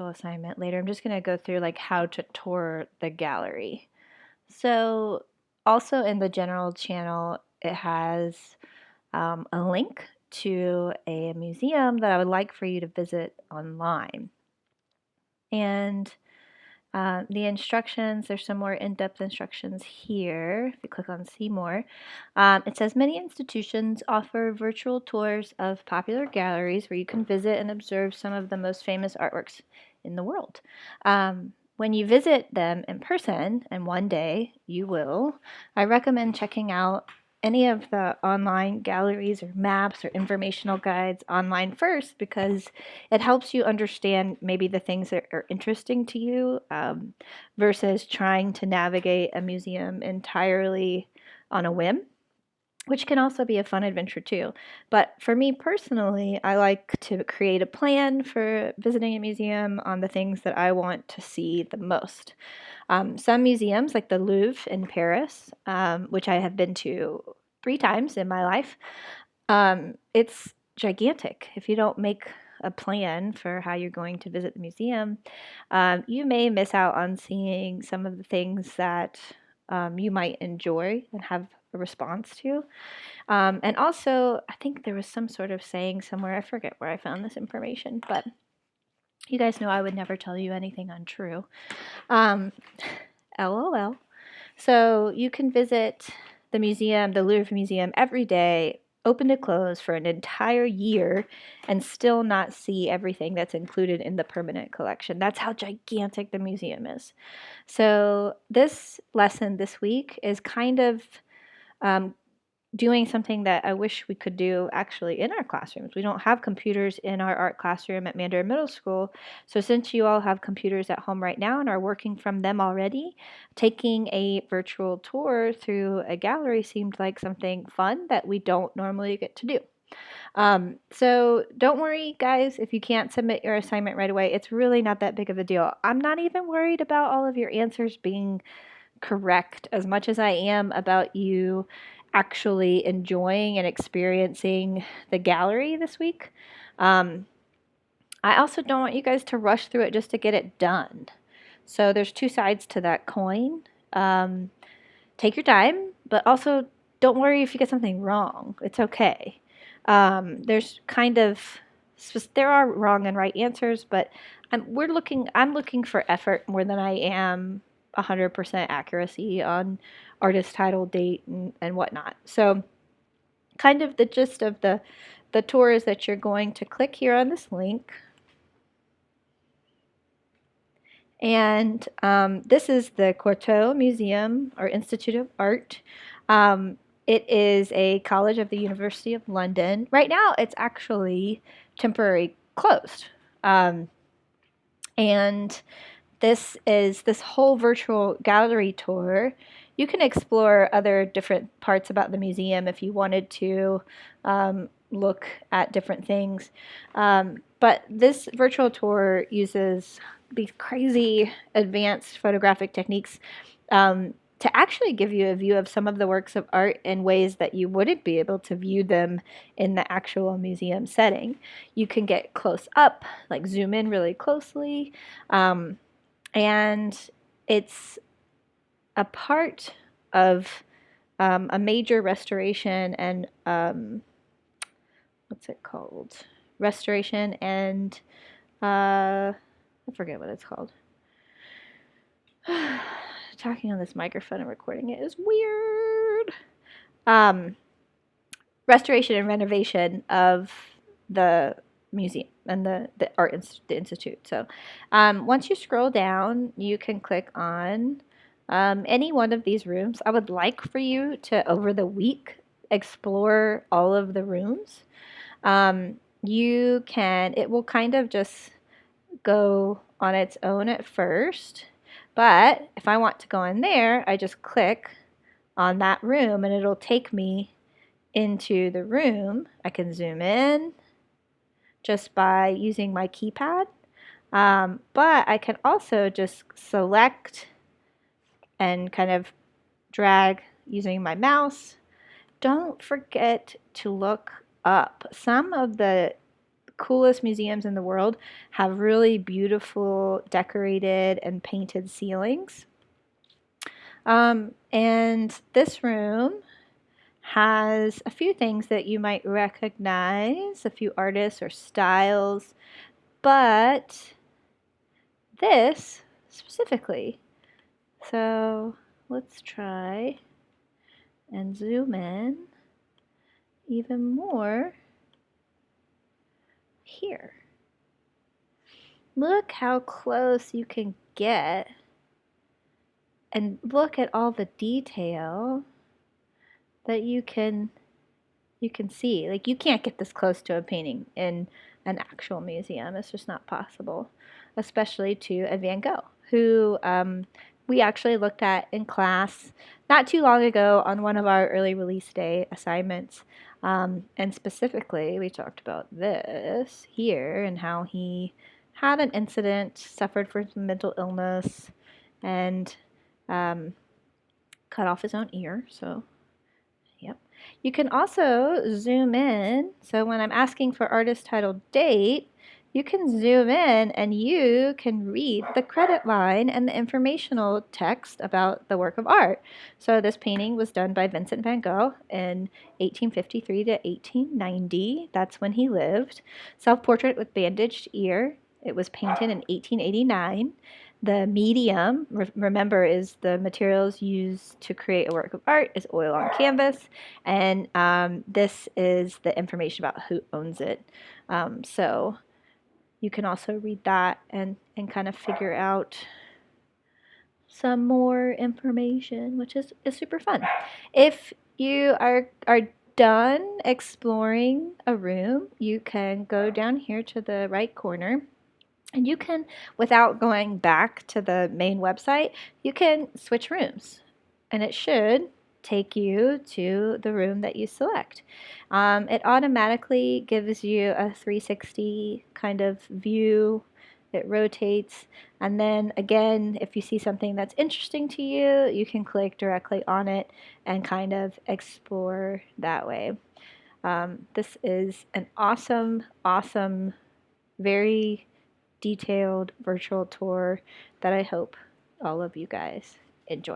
assignment later. I'm just going to go through like how to tour the gallery. So also in the general channel, it has a link to a museum that I would like for you to visit online. And the instructions, there's some more in-depth instructions here. If you click on see more, it says many institutions offer virtual tours of popular galleries where you can visit and observe some of the most famous artworks in the world. When you visit them in person, and one day you will, I recommend checking out any of the online galleries or maps or informational guides online first, because it helps you understand maybe the things that are interesting to you, versus trying to navigate a museum entirely on a whim, which can also be a fun adventure too. But for me personally, I like to create a plan for visiting a museum on the things that I want to see the most. Some museums, like the Louvre in Paris, which I have been to 3 times in my life, it's gigantic. If you don't make a plan for how you're going to visit the museum, you may miss out on seeing some of the things that you might enjoy and have a response to. And also, I think there was some sort of saying somewhere, I forget where I found this information, but you guys know I would never tell you anything untrue. Um, LOL. So you can visit the museum, the Louvre Museum, every day, open to close for an entire year, and still not see everything that's included in the permanent collection. That's how gigantic the museum is. So this lesson this week is kind of um, doing something that I wish we could do actually in our classrooms. We don't have computers in our art classroom at Mandarin Middle School. So since you all have computers at home right now and are working from them already, taking a virtual tour through a gallery seemed like something fun that we don't normally get to do. So don't worry, guys, if you can't submit your assignment right away. It's really not that big of a deal. I'm not even worried about all of your answers being correct as much as I am about you actually enjoying and experiencing the gallery this week. I also don't want you guys to rush through it just to get it done. So there's two sides to that coin. Take your time, but also don't worry if you get something wrong. It's okay. There's kind of there are wrong and right answers, but I'm looking for effort more than I am 100% accuracy on artist title, date, and whatnot. So kind of the gist of the tour is that you're going to click here on this link. And this is the Courtauld Museum or Institute of Art. It is a college of the University of London. Right now, it's actually temporarily closed. And this whole virtual gallery tour. You can explore other different parts about the museum if you wanted to look at different things. But this virtual tour uses these crazy advanced photographic techniques to actually give you a view of some of the works of art in ways that you wouldn't be able to view them in the actual museum setting. You can get close up, like zoom in really closely, and it's a part of a major restoration and what's it called? Restoration and I forget what it's called. Talking on this microphone and recording it is weird. Restoration and renovation of the museum and the the institute. So once you scroll down, you can click on any one of these rooms. I would like for you to, over the week, explore all of the rooms. It will kind of just go on its own at first, but if I want to go in there, I just click on that room and it'll take me into the room. I can zoom in just by using my keypad, but I can also just select and kind of drag using my mouse. Don't forget to look up. Some of the coolest museums in the world have really beautiful decorated and painted ceilings. And this room has a few things that you might recognize, a few artists or styles, but this specifically. So let's try and zoom in even more here. Look how close you can get, and look at all the detail that you can see. Like, you can't get this close to a painting in an actual museum. It's just not possible, especially to a Van Gogh, who we actually looked at in class not too long ago on one of our early release day assignments. And specifically, we talked about this here and how he had an incident, suffered from some mental illness, and cut off his own ear. So yep. You can also zoom in. So when I'm asking for artist title date, you can zoom in and you can read the credit line and the informational text about the work of art. So this painting was done by Vincent van Gogh in 1853 to 1890. That's when he lived. Self-portrait with bandaged ear. It was painted in 1889. The medium, remember, is the materials used to create a work of art is oil on canvas, and this is the information about who owns it. So you can also read that and kind of figure out some more information, which is super fun. If you are done exploring a room, you can go down here to the right corner. And you can, without going back to the main website, you can switch rooms. And it should take you to the room that you select. It automatically gives you a 360 kind of view. It rotates. And then again, if you see something that's interesting to you, you can click directly on it and kind of explore that way. This is an awesome, awesome, very detailed virtual tour that I hope all of you guys enjoy.